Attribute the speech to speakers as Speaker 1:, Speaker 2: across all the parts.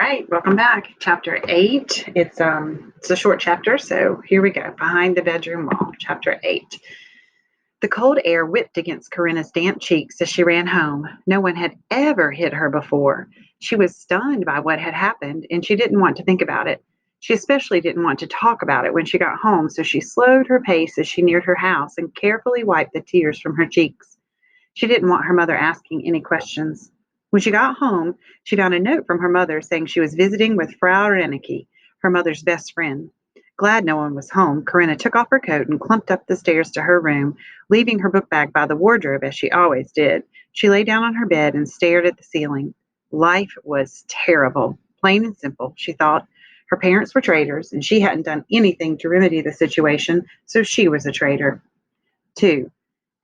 Speaker 1: right, welcome back. Chapter 8. It's a short chapter, so here we go. Behind the bedroom wall, chapter 8. The cold air whipped against Corinna's damp cheeks as she ran home. No one had ever hit her before. She was stunned by what had happened, and she didn't want to think about it. She especially didn't want to talk about it when she got home, so she slowed her pace as she neared her house and carefully wiped the tears from her cheeks. She didn't want her mother asking any questions. When she got home, she found a note from her mother saying she was visiting with Frau Rennecke, her mother's best friend. Glad no one was home, Corinna took off her coat and clumped up the stairs to her room, leaving her book bag by the wardrobe as she always did. She lay down on her bed and stared at the ceiling. Life was terrible, plain and simple, she thought. Her parents were traitors, and she hadn't done anything to remedy the situation, so she was a traitor. 2.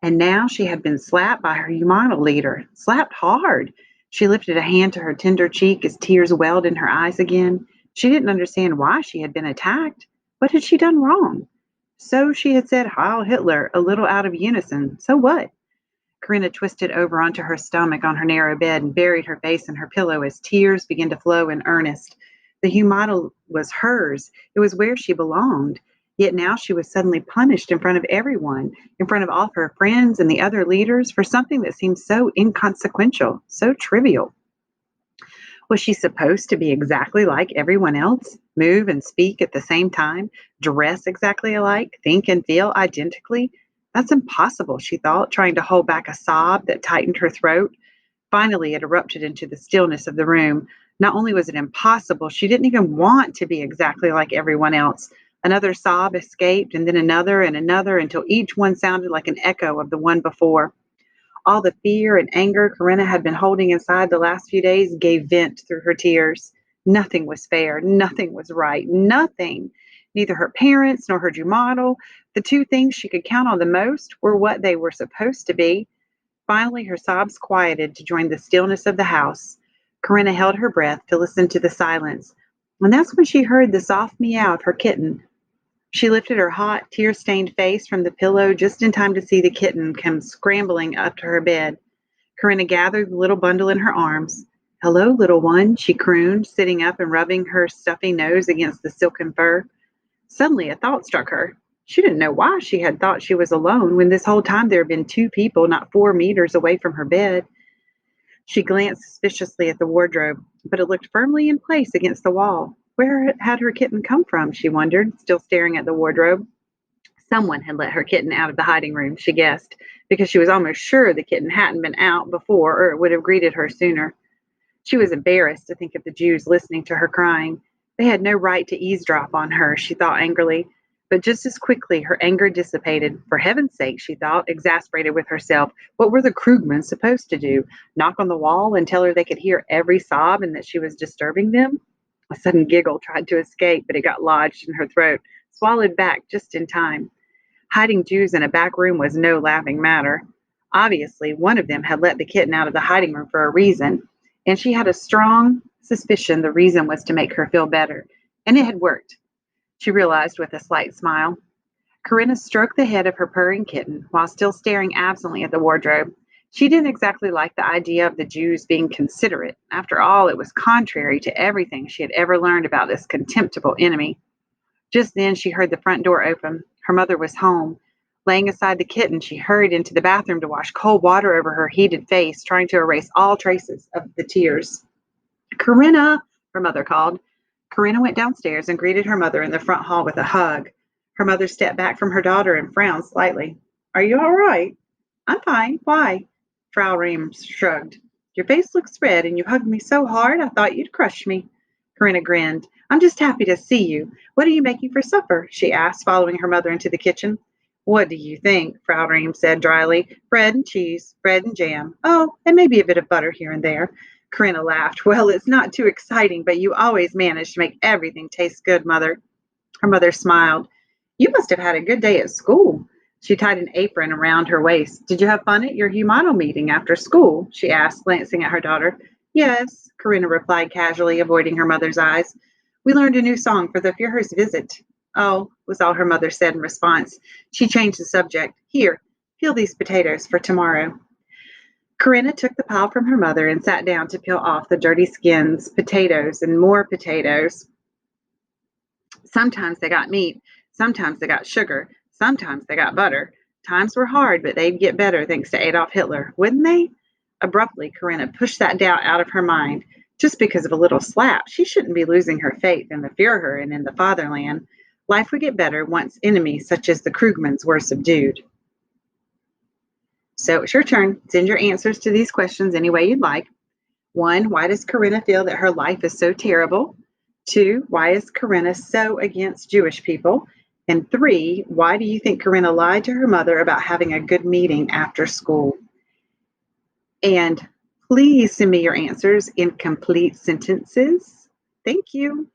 Speaker 1: And now she had been slapped by her Humana leader, slapped hard. She lifted a hand to her tender cheek as tears welled in her eyes again. She didn't understand why she had been attacked. What had she done wrong? So she had said Heil Hitler a little out of unison. So what? Corinna twisted over onto her stomach on her narrow bed and buried her face in her pillow as tears began to flow in earnest. The Humana was hers. It was where she belonged. Yet now she was suddenly punished in front of everyone, in front of all of her friends and the other leaders, for something that seemed so inconsequential, so trivial. Was she supposed to be exactly like everyone else, move and speak at the same time, dress exactly alike, think and feel identically? That's impossible, she thought, trying to hold back a sob that tightened her throat. Finally, it erupted into the stillness of the room. Not only was it impossible, she didn't even want to be exactly like everyone else. Another sob escaped, and then another, until each one sounded like an echo of the one before. All the fear and anger Corinna had been holding inside the last few days gave vent through her tears. Nothing was fair. Nothing was right. Nothing. Neither her parents nor her Jumadal, the two things she could count on the most, were what they were supposed to be. Finally, her sobs quieted to join the stillness of the house. Corinna held her breath to listen to the silence. And that's when she heard the soft meow of her kitten. She lifted her hot, tear-stained face from the pillow just in time to see the kitten come scrambling up to her bed. Corinna gathered the little bundle in her arms. "Hello, little one," she crooned, sitting up and rubbing her stuffy nose against the silken fur. Suddenly a thought struck her. She didn't know why she had thought she was alone when this whole time there had been two people not 4 meters away from her bed. She glanced suspiciously at the wardrobe, but it looked firmly in place against the wall. Where had her kitten come from, she wondered, still staring at the wardrobe. Someone had let her kitten out of the hiding room, she guessed, because she was almost sure the kitten hadn't been out before or it would have greeted her sooner. She was embarrassed to think of the Jews listening to her crying. They had no right to eavesdrop on her, she thought angrily. But just as quickly her anger dissipated. For heaven's sake, she thought, exasperated with herself, what were the Krugmans supposed to do? Knock on the wall and tell her they could hear every sob and that she was disturbing them? A sudden giggle tried to escape, but it got lodged in her throat, swallowed back just in time. Hiding Jews in a back room was no laughing matter. Obviously, one of them had let the kitten out of the hiding room for a reason, and she had a strong suspicion the reason was to make her feel better. And it had worked, she realized with a slight smile. Corinna stroked the head of her purring kitten while still staring absently at the wardrobe. She didn't exactly like the idea of the Jews being considerate. After all, it was contrary to everything she had ever learned about this contemptible enemy. Just then she heard the front door open. Her mother was home. Laying aside the kitten, she hurried into the bathroom to wash cold water over her heated face, trying to erase all traces of the tears. "Corinna," her mother called. Corinna went downstairs and greeted her mother in the front hall with a hug. Her mother stepped back from her daughter and frowned slightly. "Are you all right?" "I'm fine. Why?" Frau Reams shrugged. "Your face looks red, and you hugged me so hard I thought you'd crush me." Corinna grinned. "I'm just happy to see you. What are you making for supper?" she asked, following her mother into the kitchen. "What do you think?" Frau Reams said dryly. "Bread and cheese, bread and jam. Oh, and maybe a bit of butter here and there." Corinna laughed. "Well, it's not too exciting, but you always manage to make everything taste good, Mother." Her mother smiled. "You must have had a good day at school." She tied an apron around her waist. "Did you have fun at your Humano meeting after school?" she asked, glancing at her daughter. "Yes," Corinna replied casually, avoiding her mother's eyes. "We learned a new song for the Führer's visit." "Oh," was all her mother said in response. She changed the subject. "Here, peel these potatoes for tomorrow." Corinna took the pile from her mother and sat down to peel off the dirty skins, potatoes, and more potatoes. Sometimes they got meat, sometimes they got sugar, sometimes they got butter. Times were hard, but they'd get better thanks to Adolf Hitler, wouldn't they? Abruptly, Corinna pushed that doubt out of her mind. Just because of a little slap, she shouldn't be losing her faith in the Fuhrer and in the fatherland. Life would get better once enemies such as the Krugmans were subdued. So it's your turn. Send your answers to these questions any way you'd like. 1, why does Corinna feel that her life is so terrible? 2, why is Corinna so against Jewish people? And 3, why do you think Corinna lied to her mother about having a good meeting after school? And please send me your answers in complete sentences. Thank you.